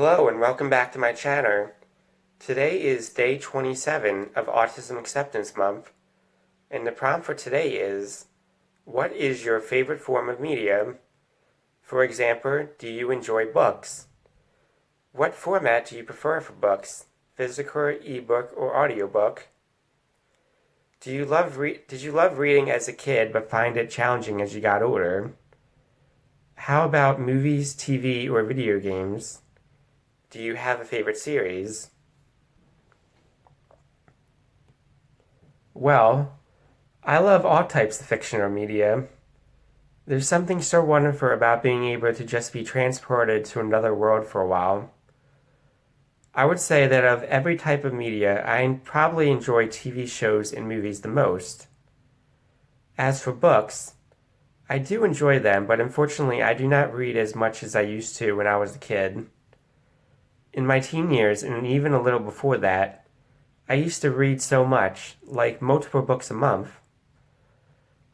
Hello and welcome back to my channel. Today is day 27 of Autism Acceptance Month, and the prompt for today is, what is your favorite form of media? For example, do you enjoy books? What format do you prefer for books? Physical, ebook, or audiobook? Did you love reading as a kid but find it challenging as you got older? How about movies, TV, or video games? Do you have a favorite series? Well, I love all types of fiction or media. There's something so wonderful about being able to just be transported to another world for a while. I would say that of every type of media, I probably enjoy TV shows and movies the most. As for books, I do enjoy them, but unfortunately I do not read as much as I used to when I was a kid. In my teen years, and even a little before that, I used to read so much, like multiple books a month.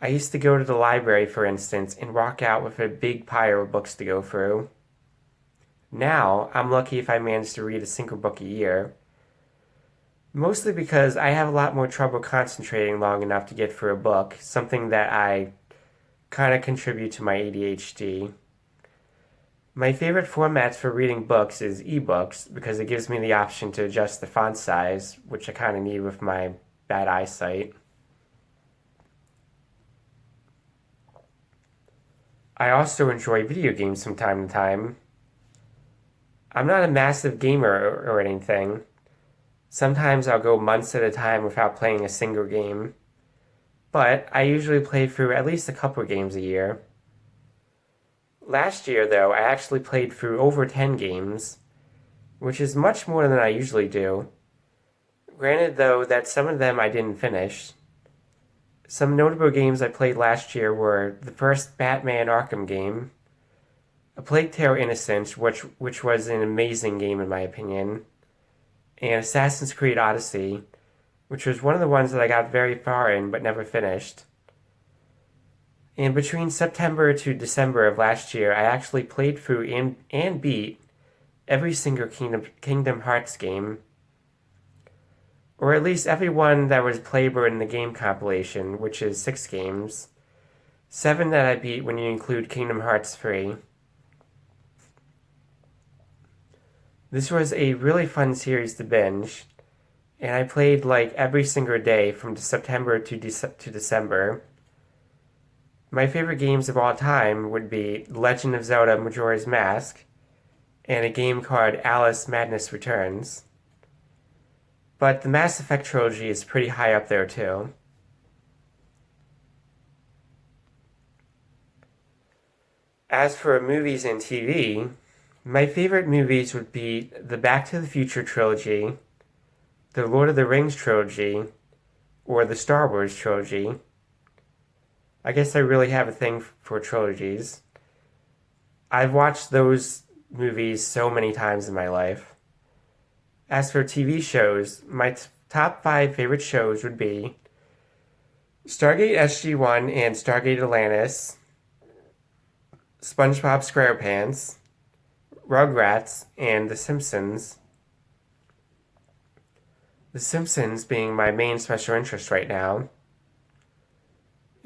I used to go to the library, for instance, and walk out with a big pile of books to go through. Now, I'm lucky if I manage to read a single book a year, mostly because I have a lot more trouble concentrating long enough to get through a book, something that I kind of contribute to my ADHD. My favorite formats for reading books is ebooks because it gives me the option to adjust the font size, which I kind of need with my bad eyesight. I also enjoy video games from time to time. I'm not a massive gamer or anything. Sometimes I'll go months at a time without playing a single game, but I usually play through at least a couple of games a year. Last year, though, I actually played through over 10 games, which is much more than I usually do. Granted, though, that some of them I didn't finish. Some notable games I played last year were the first Batman Arkham game, A Plague Tale Innocence, which was an amazing game in my opinion, and Assassin's Creed Odyssey, which was one of the ones that I got very far in but never finished. And between September to December of last year, I actually played through and beat every single Kingdom Hearts game, or at least every one that was playable in the game compilation, which is 6 games, 7 that I beat when you include Kingdom Hearts 3. This was a really fun series to binge, and I played like every single day from September to December. My favorite games of all time would be Legend of Zelda Majora's Mask and a game called Alice Madness Returns. But the Mass Effect trilogy is pretty high up there too. As for movies and TV, my favorite movies would be the Back to the Future trilogy, the Lord of the Rings trilogy, or the Star Wars trilogy. I guess I really have a thing for trilogies. I've watched those movies so many times in my life. As for TV shows, my top 5 favorite shows would be Stargate SG-1 and Stargate Atlantis, SpongeBob SquarePants, Rugrats, and The Simpsons. The Simpsons being my main special interest right now.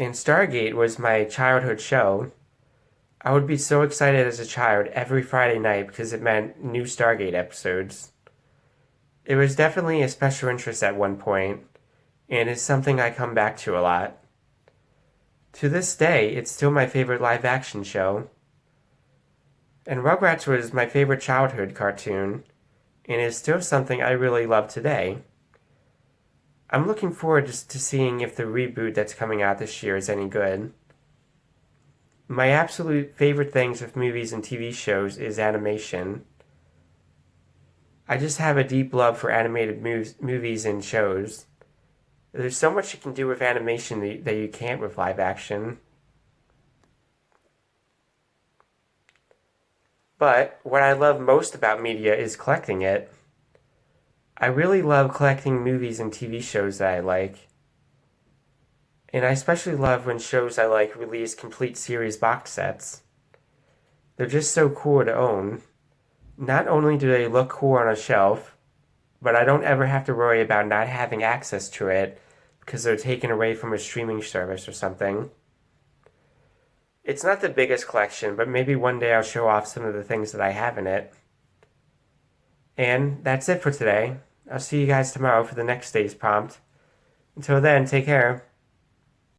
And Stargate was my childhood show. I would be so excited as a child every Friday night because it meant new Stargate episodes. It was definitely a special interest at one point, and it's something I come back to a lot. To this day, it's still my favorite live-action show. And Rugrats was my favorite childhood cartoon, and is still something I really love today. I'm looking forward to seeing if the reboot that's coming out this year is any good. My absolute favorite things with movies and TV shows is animation. I just have a deep love for animated movies and shows. There's so much you can do with animation that you can't with live action. But what I love most about media is collecting it. I really love collecting movies and TV shows that I like. And I especially love when shows I like release complete series box sets. They're just so cool to own. Not only do they look cool on a shelf, but I don't ever have to worry about not having access to it because they're taken away from a streaming service or something. It's not the biggest collection, but maybe one day I'll show off some of the things that I have in it. And that's it for today. I'll see you guys tomorrow for the next day's prompt. Until then, take care.